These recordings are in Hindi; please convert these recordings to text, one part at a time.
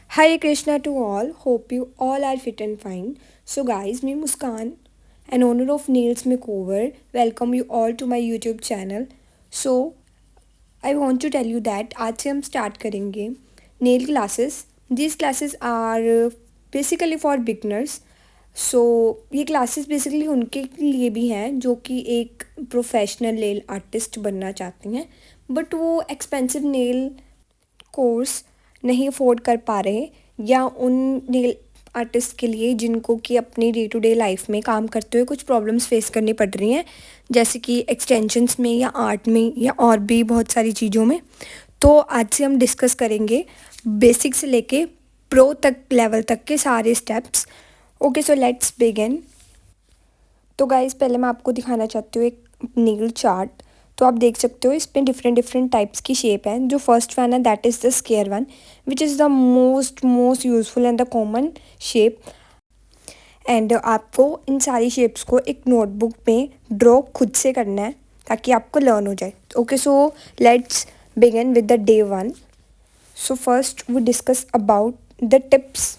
Hare Krishna to all. Hope you all are fit and fine. So, guys, me Muskan, an owner of Nails Makeover, welcome you all to my YouTube channel. So, I want to tell you that आज से हम स्टार्ट करेंगे nail classes. These classes are basically for beginners. सो ये क्लासेस बेसिकली उनके लिए भी हैं जो कि एक प्रोफेशनल नेल आर्टिस्ट बनना चाहते हैं बट वो एक्सपेंसिव नेल कोर्स नहीं अफोर्ड कर पा रहे या उन नेल आर्टिस्ट के लिए जिनको कि अपनी डे टू डे लाइफ में काम करते हुए कुछ प्रॉब्लम्स फेस करनी पड़ रही हैं जैसे कि एक्सटेंशंस में या आर्ट में या और भी बहुत सारी चीज़ों में. तो आज से हम डिस्कस करेंगे बेसिक से लेके प्रो तक लेवल तक के सारे steps. Okay so let's begin. तो गाइस पहले मैं आपको दिखाना चाहती हूँ एक नेल चार्ट. तो आप देख सकते हो इसमें डिफरेंट डिफरेंट टाइप्स की शेप है. जो फर्स्ट वन है that is the square one which is the most useful and the common shape. And आपको इन सारी शेप्स को एक नोटबुक में ड्रॉ खुद से करना है ताकि आपको लर्न हो जाए. Okay so let's begin with the day one. So first we discuss about the tips.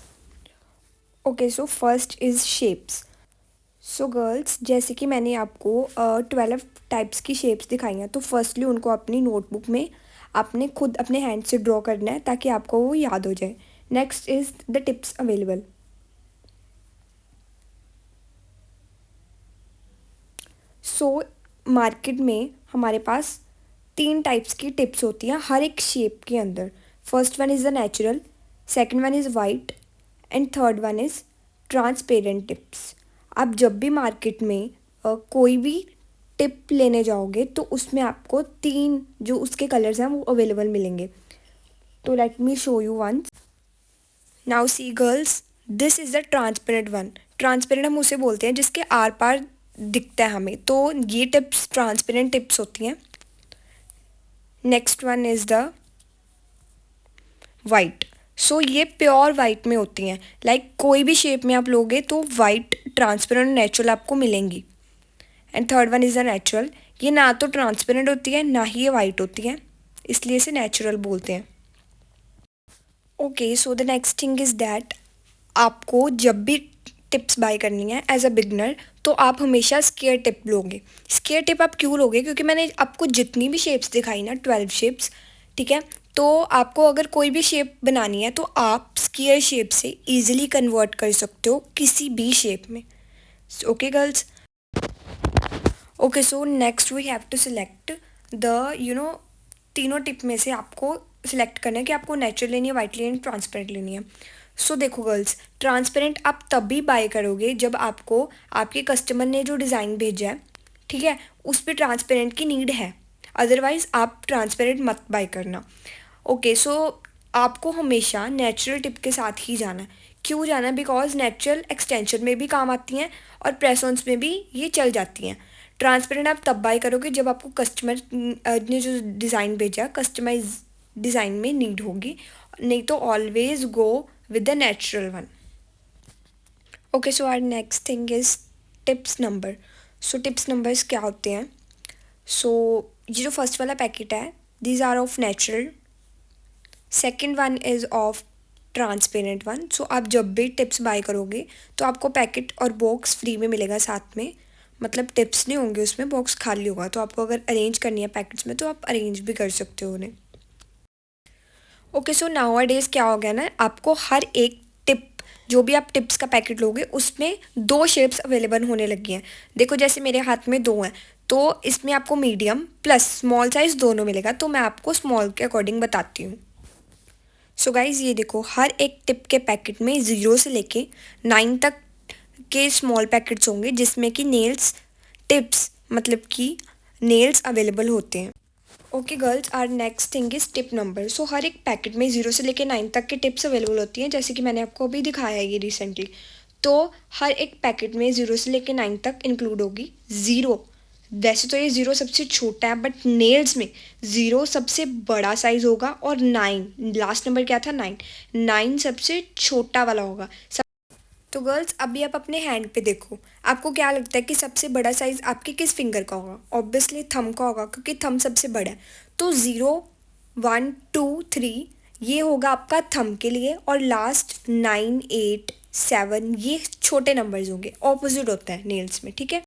Okay so first is shapes. So girls जैसे कि मैंने आपको 12 टाइप्स की शेप्स दिखाई हैं तो फर्स्टली उनको अपनी नोटबुक में आपने खुद अपने हैंड से ड्रॉ करना है ताकि आपको वो याद हो जाए. Next is the tips available. So market में हमारे पास 3 टाइप्स की टिप्स होती हैं हर एक शेप के अंदर. First one is the natural, second one is white and third one is transparent tips. आप जब भी मार्केट में कोई भी टिप लेने जाओगे तो उसमें आपको 3 जो उसके कलर्स हैं वो अवेलेबल मिलेंगे. तो let me show you once. Now see girls, this is the transparent one. Transparent हम उसे बोलते हैं जिसके आर पार दिखता है हमें. तो ये टिप्स ट्रांसपेरेंट टिप्स होती हैं. Next one is the white. So ये प्योर वाइट में होती हैं. लाइक कोई भी शेप में आप लोगे तो वाइट ट्रांसपेरेंट नेचुरल आपको मिलेंगी. And third one is the natural. ये ना तो ट्रांसपेरेंट होती है ना ही ये वाइट होती है इसलिए इसे नेचुरल बोलते हैं. Okay so the next thing is that आपको जब भी टिप्स बाय करनी है एज अ बिगनर तो आप हमेशा स्क्वायर टिप लोगे. स्क्वायर टिप आप क्यों लोगे क्योंकि मैंने आपको जितनी भी शेप्स दिखाई ना 12 शेप्स, ठीक है, तो आपको अगर कोई भी शेप बनानी है तो आप स्क्वायर शेप से इजीली कन्वर्ट कर सकते हो किसी भी शेप में. Okay girls. Okay so next we have to select the तीनों टिप में से आपको सिलेक्ट करना है कि आपको नेचुरल लेनी है, वाइट लेनी है, ट्रांसपेरेंट लेनी है. सो देखो गर्ल्स, ट्रांसपेरेंट आप तभी बाय करोगे जब आपको आपके कस्टमर ने जो डिज़ाइन भेजा है, ठीक है, उस पर ट्रांसपेरेंट की नीड है. अदरवाइज़ आप ट्रांसपेरेंट मत बाय करना. ओके सो आपको हमेशा नेचुरल टिप के साथ ही जाना है. क्यों जाना है? बिकॉज नेचुरल एक्सटेंशन में भी काम आती हैं और प्रेस ऑन्स में भी ये चल जाती हैं. ट्रांसपेरेंट आप तब बाय करोगे जब आपको कस्टमर ने जो डिज़ाइन भेजा कस्टमाइज डिज़ाइन में नीड होगी. नहीं तो always go with the natural one. Okay so our next thing is tips number. So tips numbers क्या होते हैं? सो ये जो फर्स्ट वाला पैकेट है these are of natural. Second one is of transparent one. So आप जब भी टिप्स बाय करोगे तो आपको पैकेट और बॉक्स फ्री में मिलेगा साथ में. मतलब टिप्स नहीं होंगे उसमें, बॉक्स खाली होगा. तो आपको अगर अरेंज करनी है पैकेट्स में तो आप अरेंज भी कर सकते हो उन्हें. ओके सो नाउ डेज क्या हो गया ना, आपको हर एक टिप जो भी आप टिप्स का पैकेट लोगे उसमें 2 शेप्स अवेलेबल होने लगी हैं. देखो जैसे मेरे हाथ में 2 हैं तो इसमें आपको मीडियम प्लस स्मॉल साइज़ दोनों मिलेगा. तो मैं आपको स्मॉल के अकॉर्डिंग बताती हूँ. सो गाइज़ ये देखो हर एक टिप के पैकेट में 0 से लेके 9 तक के स्मॉल पैकेट्स होंगे जिसमें कि नेल्स टिप्स मतलब कि नेल्स अवेलेबल होते हैं. Okay girls, are next thing is tip number. So हर एक पैकेट में 0 से लेके 9 तक की टिप्स अवेलेबल होती हैं जैसे कि मैंने आपको अभी दिखाया है ये रिसेंटली. तो हर एक पैकेट में 0 से लेके 9 तक इंक्लूड होगी. 0 वैसे तो ये 0 सबसे छोटा है बट नेल्स में 0 सबसे बड़ा साइज़ होगा और 9 लास्ट नंबर क्या था 9 9 सबसे छोटा वाला होगा. तो गर्ल्स अभी आप अपने हैंड पे देखो, आपको क्या लगता है कि सबसे बड़ा साइज़ आपके किस फिंगर का होगा? ऑब्वियसली थंब का होगा क्योंकि थंब सबसे बड़ा है. तो 0 1 2 3 ये होगा आपका थंब के लिए, और लास्ट 9, 8, 7 ये छोटे नंबर्स होंगे, ऑपोजिट होता है नेल्स में, ठीक है।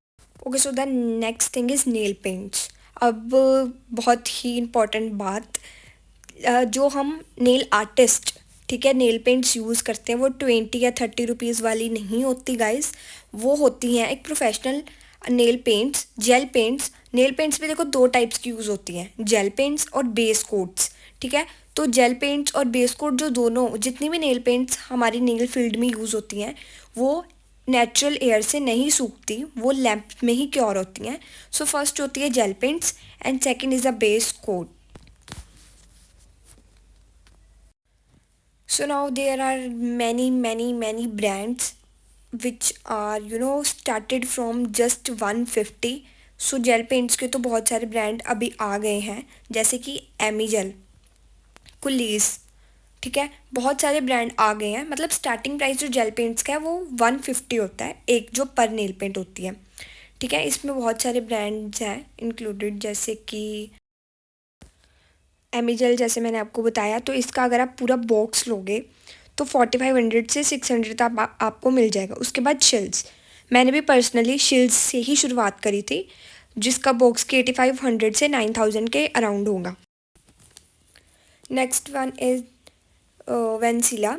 Okay, so the next thing is nail paints. अब बहुत ही इम्पॉर्टेंट बात, जो हम नेल आर्टिस्ट, ठीक है, नेल पेंट्स यूज़ करते हैं वो 20 या 30 रुपीज़ वाली नहीं होती गाइस, वो होती हैं एक professional nail paints, gel paints. Nail paints भी देखो दो टाइप्स की यूज़ होती हैं, जेल पेंट्स और बेस कोट्स, ठीक है। तो जेल पेंट्स और बेस कोट जो दोनों जितनी भी नेल पेंट्स हमारी नेल फील्ड में यूज़ होती हैं वो नेचुरल एयर से नहीं सूखती, वो लैम्प में ही क्योर होती हैं। सो फर्स्ट होती है gel paints and second is a base coat. So now there are many brands which are started from just 150। So gel paints के तो बहुत सारे ब्रांड अभी आ गए हैं, जैसे कि एमीजेल, कुलीज, ठीक है, बहुत सारे ब्रांड आ गए हैं। मतलब स्टार्टिंग प्राइस जो जेल पेंट्स का है वो 150 होता है, एक जो पर नेल पेंट होती है, ठीक है। इसमें बहुत सारे ब्रांड्स हैं इंक्लूडेड, जैसे कि एमीजेल जैसे मैंने आपको बताया। तो इसका अगर आप पूरा बॉक्स लोगे तो 4500 से 600 तक आपको मिल जाएगा। उसके बाद शिल्स, मैंने भी पर्सनली शिल्स से ही शुरुआत करी थी, जिसका बॉक्स के 8500 से 9000 के अराउंड होगा। नेक्स्ट वन इज़ वेंसिला,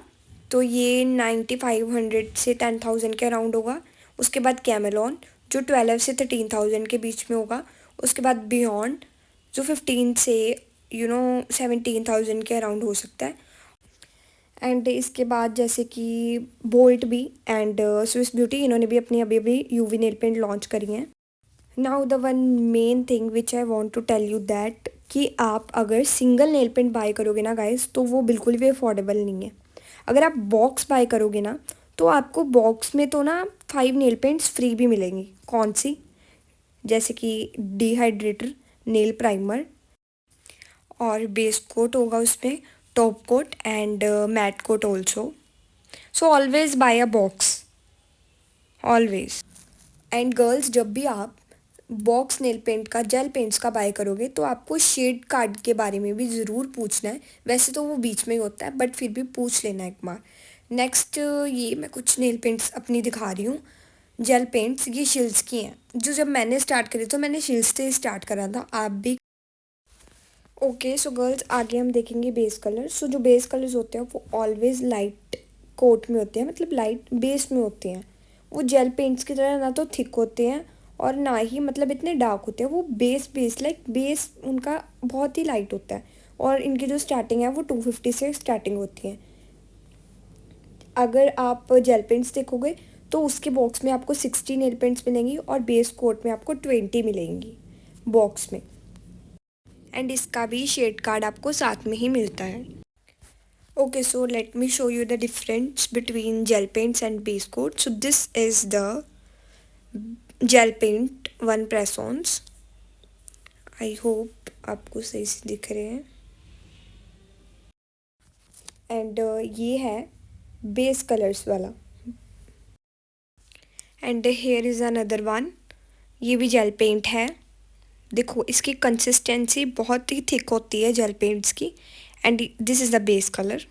तो ये 9500 से 10000 के अराउंड होगा। उसके बाद कैमेलॉन जो 12 से 13000 के बीच में होगा। उसके बाद बियॉन्ड जो 15 से 17,000 के अराउंड हो सकता है। एंड इसके बाद जैसे कि बोल्ट भी एंड स्विस ब्यूटी, इन्होंने भी अपनी अभी अभी यूवी नेल पेंट लॉन्च करी हैं। Now the one main thing which I want to tell you that, कि आप अगर सिंगल नेल पेंट बाय करोगे ना गाइस, तो वो बिल्कुल भी अफोर्डेबल नहीं है। अगर आप बॉक्स बाय करोगे ना, तो आपको बॉक्स में तो ना 5 नेल पेंट्स फ्री भी मिलेंगी। कौन सी? जैसे कि डिहाइड्रेटर, नेल प्राइमर, और बेस कोट होगा उसमें, top coat and matte coat also. So always buy a box, always. And girls, जब भी आप बॉक्स नेल पेंट का, जेल पेंट्स का बाय करोगे, तो आपको शेड कार्ड के बारे में भी ज़रूर पूछना है। वैसे तो वो बीच में ही होता है, बट फिर भी पूछ लेना एक बार। नेक्स्ट, ये मैं कुछ नेल पेंट्स अपनी दिखा रही हूँ, जेल पेंट्स, ये शिल्स की हैं। जो जब मैंने स्टार्ट करी तो मैंने शिल्स से स्टार्ट करा था, आप भी। ओके, सो गर्ल्स, आगे हम देखेंगे बेस कलर। सो जो बेस कलर्स होते हैं वो ऑलवेज लाइट कोट में होते हैं, मतलब लाइट बेस में होते हैं। वो जेल पेंट्स की तरह ना तो थिक होते हैं और ना ही मतलब इतने डार्क होते हैं। वो बेस लाइक बेस उनका बहुत ही लाइट होता है, और इनकी जो स्टार्टिंग है वो 250 से स्टार्टिंग होती है। अगर आप जेल पेंट्स देखोगे तो उसके बॉक्स में आपको 60 नेल पेंट्स मिलेंगी और बेस कोट में आपको 20 मिलेंगी बॉक्स में। एंड इसका भी शेड कार्ड आपको साथ में ही मिलता है। Okay, so let me show you the difference between gel paints and base coat. So this is the gel paint 1 press ons. I hope आपको सही से दिख रहे हैं। एंड ये है बेस कलर्स वाला। And here is another one, ये भी जेल पेंट है। देखो इसकी कंसिस्टेंसी बहुत ही थिक होती है जेल पेंट्स की। And this is the base colour.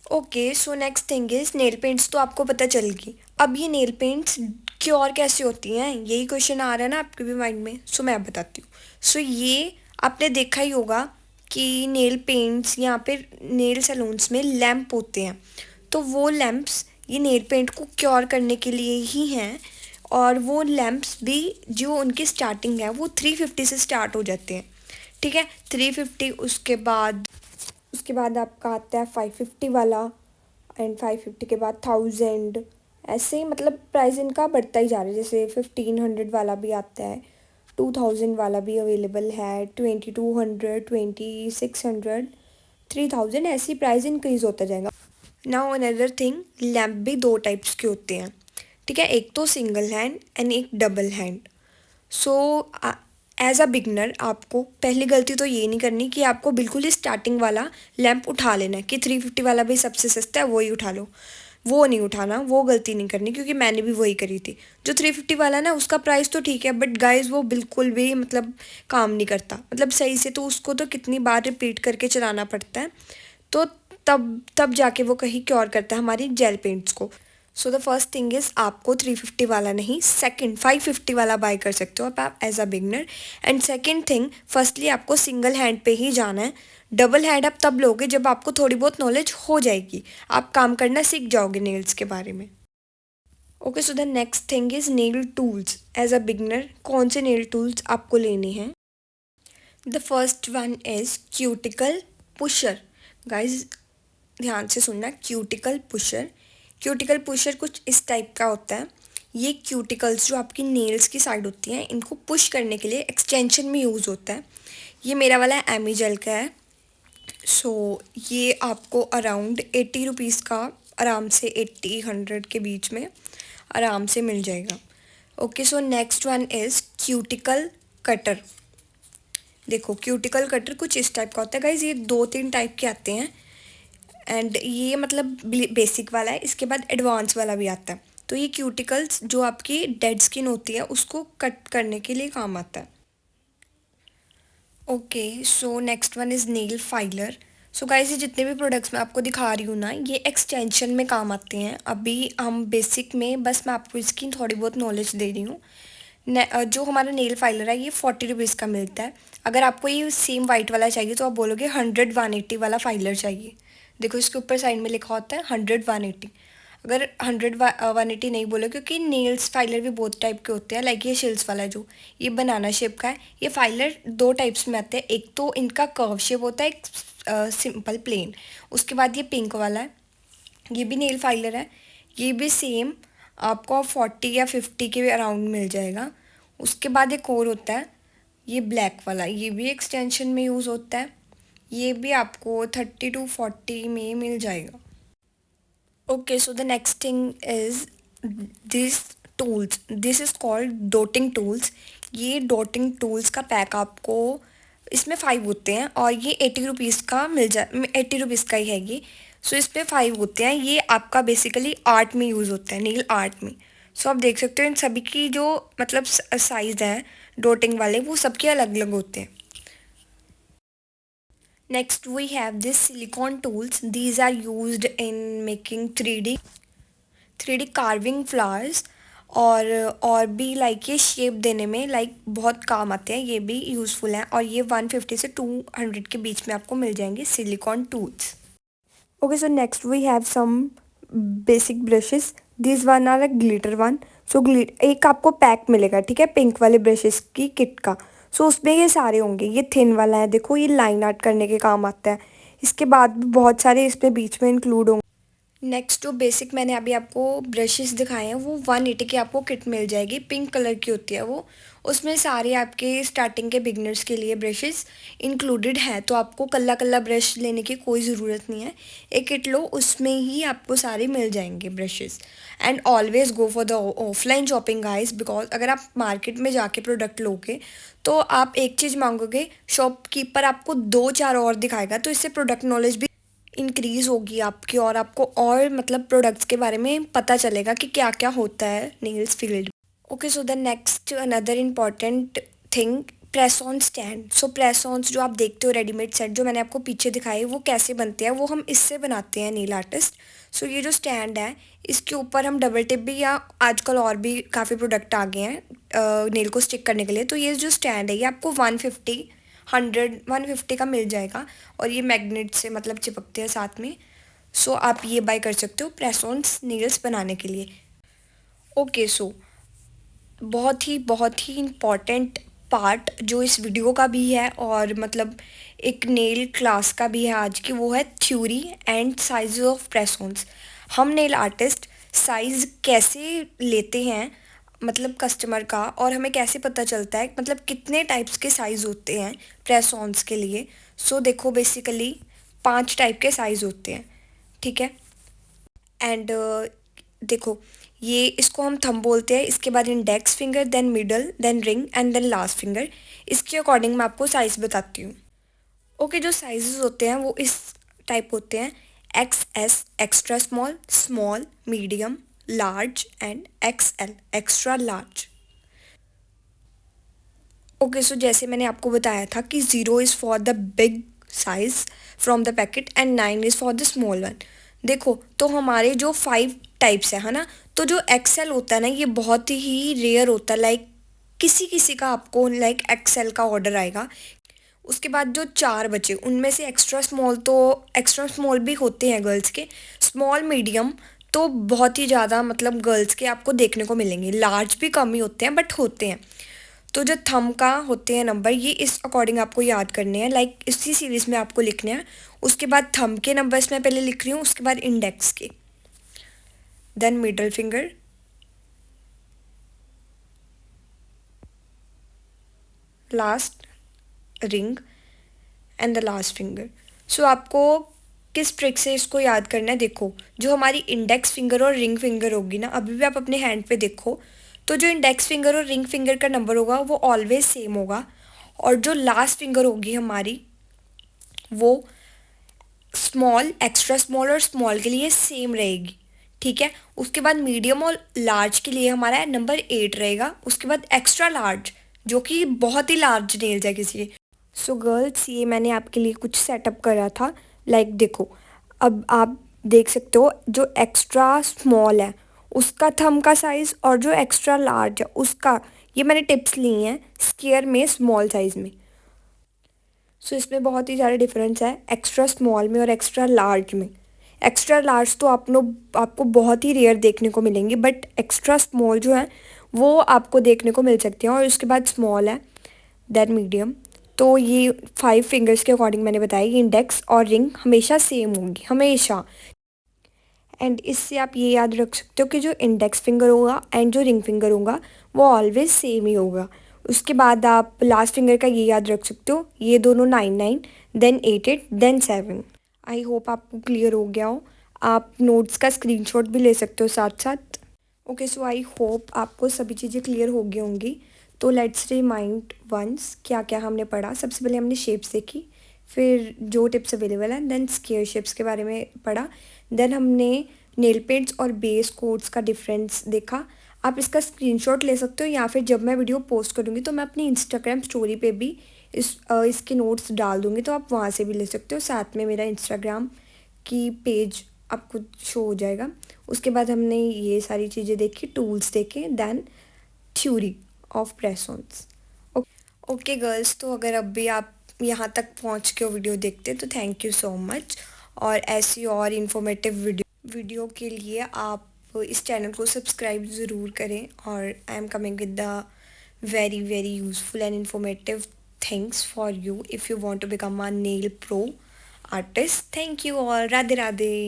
Okay, so next thing is nail paints तो आपको पता चल गई। अब ये नेल पेंट्स क्योर कैसे होती हैं, यही क्वेश्चन आ रहा है ना आपके भी माइंड में। सो मैं बताती हूँ। सो ये आपने देखा ही होगा कि नेल पेंट्स यहाँ पे नेल सैलून्स में लैंप होते हैं, तो वो लैंप्स ये नेल पेंट को क्योर करने के लिए ही हैं। और वो लैंप्स भी जो उनकी स्टार्टिंग है वो 350 से स्टार्ट हो जाते हैं, ठीक है, 350। उसके बाद आपका आता है 550 वाला, एंड 550 के बाद 1000। ऐसे ही मतलब प्राइस इनका बढ़ता ही जा रहा है। जैसे 1500 वाला भी आता है, 2000 वाला भी अवेलेबल है, 2200, 2600, 3000, ऐसी प्राइस इंक्रीज़ होता जाएगा। नाउ अनदर थिंग, लैम्प भी दो टाइप्स के होते हैं, ठीक है, एक तो सिंगल हैंड एंड एक double hand. So as a beginner आपको पहली गलती तो ये नहीं करनी कि आपको बिल्कुल ही स्टार्टिंग वाला लैंप उठा लेना है कि 350 वाला भी सबसे सस्ता है, वही उठा लो। वो नहीं उठाना, वो गलती नहीं करनी, क्योंकि मैंने भी वही करी थी। जो 350 वाला ना उसका प्राइस तो ठीक है, बट गाइस वो बिल्कुल भी मतलब काम नहीं करता, मतलब सही से, तो उसको तो कितनी बार रिपीट करके चलाना पड़ता है, तो तब तब जाके वो कहीं क्योर करता है हमारी जेल पेंट्स को। So the first thing is आपको 350 वाला नहीं, सेकंड 550 वाला बाय कर सकते हो आप as a beginner. And second thing, firstly आपको सिंगल हैंड पे ही जाना है। डबल हैंड आप तब लोगे जब आपको थोड़ी बहुत नॉलेज हो जाएगी, आप काम करना सीख जाओगे नेल्स के बारे में। Okay, so the next thing is nail tools. As a beginner कौन से नेल टूल्स आपको लेने हैं? The first one is cuticle pusher. Guys ध्यान से सुनना, क्यूटिकल पुशर। क्यूटिकल पुशर कुछ इस टाइप का होता है। ये क्यूटिकल्स जो आपकी नेल्स की साइड होती हैं, इनको पुश करने के लिए एक्सटेंशन में यूज़ होता है। ये मेरा वाला एमीजेल का है। सो ये आपको अराउंड 80 रुपीज़ का, आराम से 80-100 के बीच में आराम से मिल जाएगा। Okay, so next one is cuticle cutter. देखो क्यूटिकल कटर कुछ इस टाइप का होता है गाइज, ये 2-3 टाइप के आते हैं। एंड ये मतलब बेसिक वाला है, इसके बाद एडवांस वाला भी आता है। तो ये क्यूटिकल्स जो आपकी डेड स्किन होती है उसको कट करने के लिए काम आता है। Okay, so next one is nail filer. So guys ये जितने भी प्रोडक्ट्स मैं आपको दिखा रही हूँ ना, ये एक्सटेंशन में काम आते हैं। अभी हम बेसिक में बस मैं आपको इसकी थोड़ी बहुत नॉलेज दे रही हूँ। जो हमारा नेल फाइलर है ये 40 रुपीज़ का मिलता है। अगर आपको ये सेम वाइट वाला चाहिए तो आप बोलोगे 100-180 वाला फाइलर चाहिए। देखो इसके ऊपर साइड में लिखा होता है 100-180। अगर 100-180 नहीं बोलो, क्योंकि नेल्स फाइलर भी बहुत टाइप के होते हैं। लाइक ये शिल्स वाला जो ये बनाना शेप का है, ये फाइलर 2 टाइप्स में आते हैं। एक तो इनका कर्व शेप होता है, एक सिंपल प्लेन। उसके बाद ये पिंक वाला है, ये भी नेल फाइलर है। ये भी सेम आपको 40 या 50 के अराउंड मिल जाएगा। उसके बाद एक और होता है ये ब्लैक वाला, ये भी एक्सटेंशन में यूज़ होता है। ये भी आपको 30-40 में मिल जाएगा। Okay, so the next thing is this tools. This is called dotting tools. ये डॉटिंग टूल्स का पैक आपको, इसमें 5 होते हैं और ये 80 रुपीज़ का मिल जा 80 रुपीज़ का ही है ये। सो इस पे 5 होते हैं। ये आपका बेसिकली आर्ट में यूज़ होता है, नेल आर्ट में। सो आप देख सकते हो इन सभी की जो मतलब साइज़ हैं डॉटिंग वाले, वो सबके अलग अलग होते हैं। Next we have this silicone tools. These are used in making 3D carving flowers और भी लाइक ये शेप देने में लाइक बहुत काम आते हैं, ये भी यूज़फुल हैं। और ये 150 से 200 के बीच में आपको मिल जाएंगे silicone tools. Okay, so next we have some basic brushes. This one are a glitter one. So एक आपको पैक मिलेगा, ठीक है, पिंक वाले ब्रशेस की किट का। सो उसमें ये सारे होंगे। ये थिन वाला है, देखो ये लाइन आर्ट करने के काम आता है। इसके बाद भी बहुत सारे इसमें बीच में इंक्लूड होंगे। नेक्स्ट जो बेसिक मैंने अभी आपको ब्रशेस दिखाए हैं वो 180 की आपको किट मिल जाएगी, पिंक कलर की होती है वो। उसमें सारे आपके स्टार्टिंग के बिगनर्स के लिए ब्रशेस इंक्लूडेड है, तो आपको कल्ला कल्ला ब्रश लेने की कोई ज़रूरत नहीं है। एक किट लो, उसमें ही आपको सारे मिल जाएंगे brushes. And always go for the offline shopping guys, because अगर आप मार्केट में जाके प्रोडक्ट लोगे तो आप एक चीज़ मांगोगे, शॉपकीपर आपको 2-4 और दिखाएगा, तो इससे प्रोडक्ट नॉलेज भी इंक्रीज़ होगी आपकी, और आपको और मतलब प्रोडक्ट्स के बारे में पता चलेगा कि क्या क्या होता है nails field. Okay, so the next another important thing, press on stand. So press ons जो आप देखते हो रेडीमेड सेट जो मैंने आपको पीछे दिखाए, वो कैसे बनते हैं वो हम इससे बनाते हैं नेल आर्टिस्ट। सो ये जो स्टैंड है इसके ऊपर हम डबल टिप भी, या आजकल और भी काफ़ी प्रोडक्ट आ गए हैं नेल को स्टिक करने के लिए, तो ये जो स्टैंड है ये आपको 150 का मिल जाएगा। और ये मैग्नेट से मतलब चिपकते हैं साथ में। सो आप ये बाय कर सकते हो प्रेस ऑन नेल्स बनाने के लिए। ओके, सो बहुत ही इम्पॉर्टेंट पार्ट जो इस वीडियो का भी है और मतलब एक नेल क्लास का भी है आज की, वो है theory and size of press ons. हम नेल आर्टिस्ट साइज़ कैसे लेते हैं मतलब कस्टमर का, और हमें कैसे पता चलता है मतलब कितने टाइप्स के साइज़ होते हैं प्रेस ऑन्स के लिए। सो देखो बेसिकली 5 टाइप के साइज़ होते हैं, ठीक है। एंड देखो ये इसको हम थंब बोलते हैं, इसके बाद index finger, then middle, then ring and then last finger. इसके अकॉर्डिंग मैं आपको साइज़ बताती हूँ। ओके, जो साइज़ होते हैं वो इस टाइप होते हैं। XS extra small, small, medium, large and XL extra large. Okay so जैसे मैंने आपको बताया था कि 0 is for the big size from the packet and 9 is for the small one. देखो तो हमारे जो 5 टाइप्स है ना, तो जो एक्सेल होता है ना ये बहुत ही रेयर होता है. लाइक किसी किसी का आपको लाइक एक्सेल का ऑर्डर आएगा. उसके बाद जो 4 बचे उनमें से एक्स्ट्रा स्मॉल, तो एक्स्ट्रा स्मॉल भी होते हैं गर्ल्स के. स्मॉल मीडियम तो बहुत ही ज़्यादा मतलब गर्ल्स के आपको देखने को मिलेंगे. लार्ज भी कम ही होते हैं बट होते हैं. तो जो थंब का होते हैं नंबर ये इस अकॉर्डिंग आपको याद करने हैं. लाइक इसी सीरीज़ में आपको लिखने हैं. उसके बाद थंब के नंबर्स मैं पहले लिख रही हूँ, उसके बाद इंडेक्स के, then middle finger, last ring and the last finger. So आपको किस ट्रिक से इसको याद करना है. देखो जो हमारी इंडेक्स फिंगर और रिंग फिंगर होगी ना, अभी भी आप अपने हैंड पे देखो, तो जो इंडेक्स फिंगर और रिंग फिंगर का नंबर होगा वो ऑलवेज सेम होगा. और जो लास्ट फिंगर होगी हमारी वो स्मॉल, एक्स्ट्रा स्मॉल और स्मॉल के लिए सेम रहेगी. ठीक है. उसके बाद मीडियम और लार्ज के लिए हमारा नंबर 8 रहेगा. उसके बाद एक्स्ट्रा लार्ज जो कि बहुत ही लार्ज नेल्स है किसी. सो गर्ल्स ये मैंने आपके लिए कुछ सेटअप करा था. लाइक देखो अब आप देख सकते हो जो एक्स्ट्रा स्मॉल है उसका थंब का साइज़ और जो एक्स्ट्रा लार्ज है उसका, ये मैंने टिप्स ली हैं स्केयर में स्मॉल साइज़ में. सो इसमें बहुत ही ज़्यादा डिफरेंस है एक्स्ट्रा स्मॉल में और एक्स्ट्रा लार्ज में. एक्स्ट्रा लार्ज तो आपको बहुत ही रेयर देखने को मिलेंगे, बट एक्स्ट्रा स्मॉल जो है वो आपको देखने को मिल सकते हैं. और उसके बाद स्मॉल है, देन मीडियम. तो ये 5 फिंगर्स के अकॉर्डिंग मैंने बताया कि इंडेक्स और रिंग हमेशा सेम होंगी, हमेशा. एंड इससे आप ये याद रख सकते हो कि जो इंडेक्स फिंगर होगा एंड जो रिंग फिंगर होगा वो ऑलवेज सेम ही होगा. उसके बाद आप लास्ट फिंगर का ये याद रख सकते हो, ये दोनों 9 9, देन 8 8, देन 7. आई होप आपको क्लियर हो गया हो. आप नोट्स का स्क्रीनशॉट भी ले सकते हो साथ साथ. ओके सो आई होप आपको सभी चीज़ें क्लियर हो गई होंगी. तो लेट्स रिमाइंड वंस क्या क्या हमने पढ़ा. सबसे पहले हमने शेप्स देखी, फिर जो टिप्स अवेलेबल हैं, देन स्केयर शेप्स के बारे में पढ़ा, देन हमने नेल पेंट्स और बेस कोड्स का डिफरेंस देखा. आप इसका स्क्रीनशॉट ले सकते हो या फिर जब मैं वीडियो पोस्ट करूँगी तो मैं अपनी इंस्टाग्राम स्टोरी पे भी इसके नोट्स डाल दूँगी, तो आप वहाँ से भी ले सकते हो. साथ में मेरा इंस्टाग्राम की पेज आपको शो हो जाएगा. उसके बाद हमने ये सारी चीज़ें देखी, टूल्स देखे, then theory of press ons. Okay girls, तो अगर अब भी आप यहाँ तक पहुँच के वीडियो देखते तो थैंक यू सो मच. और ऐसी और इन्फॉर्मेटिव वीडियो के लिए आप इस चैनल को सब्सक्राइब ज़रूर करें. और I am coming with the very very useful and informative things for you if you want to become a nail pro artist. Thank you और राधे राधे.